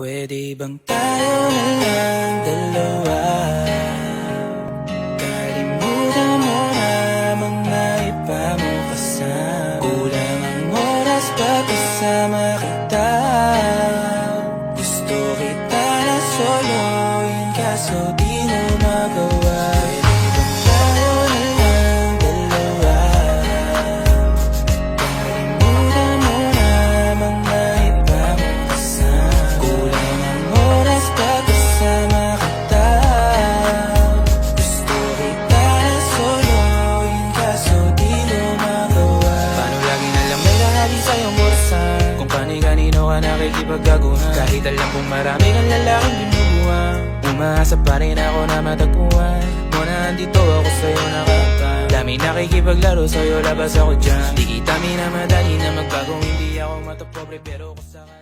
Pwede bang tayo na lang dalawa? Kalimutan mo na mga iba mo kasama. Kulang ang oras pag kasama kita. Gusto kita na soloin kaso di mo magawa. Pwede bang tayo na lang dalawa? Kalimutan mo na mga iba mo kasama. Kulang ang oras pag kasama kita. Gusto kita na soloin kaso di mo magawa. Paano lagi na lang may lahali sa iyong bursa? Kung kani-kanino ka nakikipagkaguhan. Kahit alam kong marami kang lalaking binubuhan, umaasa pa rin ako na matagpuan mo na andito ako sa'yo nakapag. Dami nakikipaglaro sa'yo, labas ako dyan. Di kita minamadali na magbago, hindi ako matapobre pero kung sakali